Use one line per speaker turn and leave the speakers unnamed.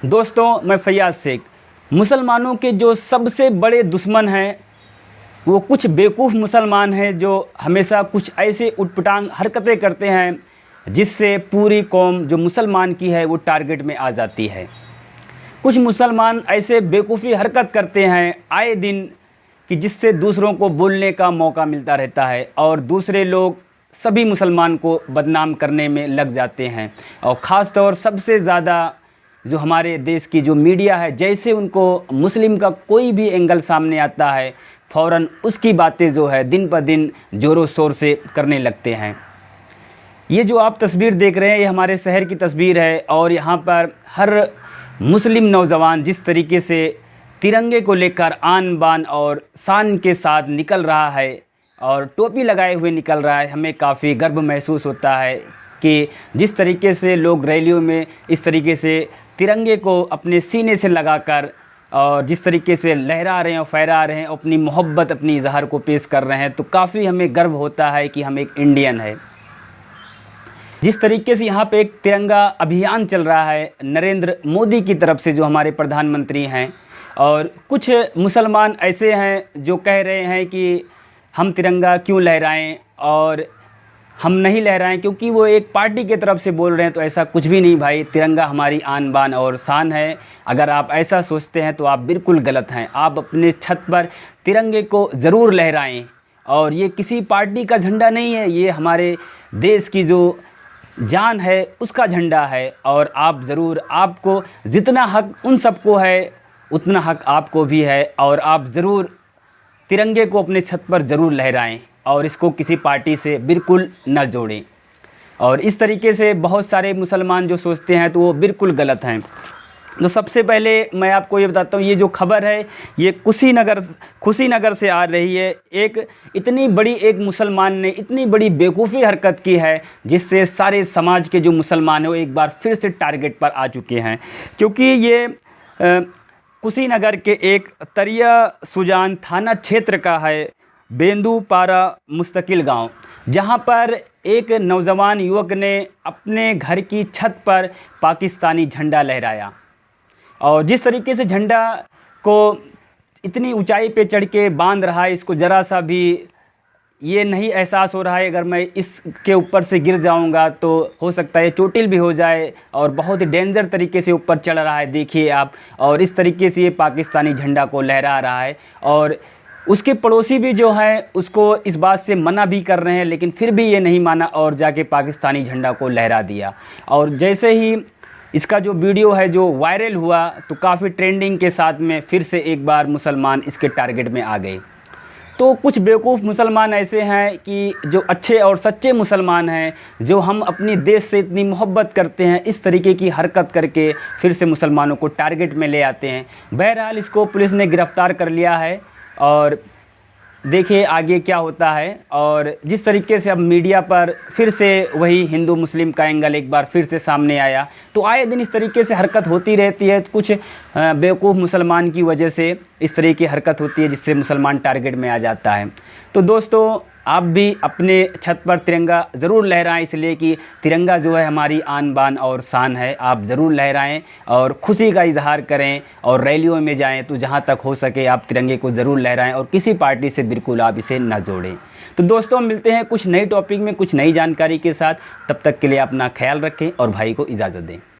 दोस्तों, मैं फैयाज़ शेख। मुसलमानों के जो सबसे बड़े दुश्मन हैं वो कुछ बेवकूफ़ मुसलमान हैं जो हमेशा कुछ ऐसे उटपटांग हरकतें करते हैं जिससे पूरी कौम जो मुसलमान की है वो टारगेट में आ जाती है। कुछ मुसलमान ऐसे बेवकूफ़ी हरकत करते हैं आए दिन कि जिससे दूसरों को बोलने का मौका मिलता रहता है और दूसरे लोग सभी मुसलमान को बदनाम करने में लग जाते हैं। और ख़ास तौर सबसे ज़्यादा जो हमारे देश की जो मीडिया है, जैसे उनको मुस्लिम का कोई भी एंगल सामने आता है फ़ौरन उसकी बातें जो है दिन पर दिन ज़ोरों शोर से करने लगते हैं। ये जो आप तस्वीर देख रहे हैं ये हमारे शहर की तस्वीर है और यहाँ पर हर मुस्लिम नौजवान जिस तरीके से तिरंगे को लेकर आन बान और शान के साथ निकल रहा है और टोपी लगाए हुए निकल रहा है, हमें काफ़ी गर्व महसूस होता है कि जिस तरीके से लोग रैलियों में इस तरीके से तिरंगे को अपने सीने से लगाकर और जिस तरीके से लहरा रहे हैं और फहरा रहे हैं, अपनी मोहब्बत अपनी इजहार को पेश कर रहे हैं, तो काफ़ी हमें गर्व होता है कि हम एक इंडियन है। जिस तरीके से यहाँ पे एक तिरंगा अभियान चल रहा है नरेंद्र मोदी की तरफ से, जो हमारे प्रधानमंत्री हैं, और कुछ मुसलमान ऐसे हैं जो कह रहे हैं कि हम तिरंगा क्यों लहराएं और हम नहीं लहराएं क्योंकि वो एक पार्टी की तरफ से बोल रहे हैं। तो ऐसा कुछ भी नहीं भाई, तिरंगा हमारी आन बान और शान है। अगर आप ऐसा सोचते हैं तो आप बिल्कुल गलत हैं। आप अपने छत पर तिरंगे को ज़रूर लहराएं और ये किसी पार्टी का झंडा नहीं है, ये हमारे देश की जो जान है उसका झंडा है। और आप ज़रूर, आपको जितना हक उन सबको है उतना हक आपको भी है और आप ज़रूर तिरंगे को अपने छत पर ज़रूर लहराएं और इसको किसी पार्टी से बिल्कुल न जोड़ें। और इस तरीके से बहुत सारे मुसलमान जो सोचते हैं तो वो बिल्कुल गलत हैं। तो सबसे पहले मैं आपको ये बताता हूँ, ये जो खबर है ये कुशीनगर से आ रही है। एक इतनी बड़ी एक मुसलमान ने इतनी बड़ी बेवकूफ़ी हरकत की है जिससे सारे समाज के जो मुसलमान हैं वो एक बार फिर से टारगेट पर आ चुके हैं। क्योंकि ये कुशीनगर के एक तरिया सुजान थाना क्षेत्र का है बेंदूपारा मुस्तकिल गांव, जहां पर एक नौजवान युवक ने अपने घर की छत पर पाकिस्तानी झंडा लहराया। और जिस तरीके से झंडा को इतनी ऊंचाई पे चढ़ के बांध रहा है, इसको ज़रा सा भी ये नहीं एहसास हो रहा है अगर मैं इसके ऊपर से गिर जाऊंगा तो हो सकता है चोटिल भी हो जाए, और बहुत ही डेंजर तरीके से ऊपर चढ़ रहा है, देखिए आप। और इस तरीके से ये पाकिस्तानी झंडा को लहरा रहा है और उसके पड़ोसी भी जो हैं उसको इस बात से मना भी कर रहे हैं, लेकिन फिर भी ये नहीं माना और जाके पाकिस्तानी झंडा को लहरा दिया। और जैसे ही इसका जो वीडियो है जो वायरल हुआ तो काफ़ी ट्रेंडिंग के साथ में फिर से एक बार मुसलमान इसके टारगेट में आ गए। तो कुछ बेवकूफ़ मुसलमान ऐसे हैं कि जो अच्छे और सच्चे मुसलमान हैं, जो हम अपनी देश से इतनी मोहब्बत करते हैं, इस तरीके की हरकत करके फिर से मुसलमानों को टारगेट में ले आते हैं। बहरहाल इसको पुलिस ने गिरफ़्तार कर लिया है और देखिए आगे क्या होता है। और जिस तरीके से अब मीडिया पर फिर से वही हिंदू मुस्लिम का एंगल एक बार फिर से सामने आया, तो आए दिन इस तरीके से हरकत होती रहती है। कुछ बेवकूफ़ मुसलमान की वजह से इस तरह की हरकत होती है जिससे मुसलमान टारगेट में आ जाता है। तो दोस्तों, आप भी अपने छत पर तिरंगा ज़रूर लहराएं, इसलिए कि तिरंगा जो है हमारी आन बान और शान है। आप ज़रूर लहराएं और खुशी का इजहार करें और रैलियों में जाएं, तो जहां तक हो सके आप तिरंगे को ज़रूर लहराएं और किसी पार्टी से बिल्कुल आप इसे न जोड़ें। तो दोस्तों, मिलते हैं कुछ नई टॉपिक में कुछ नई जानकारी के साथ। तब तक के लिए अपना ख्याल रखें और भाई को इजाज़त दें।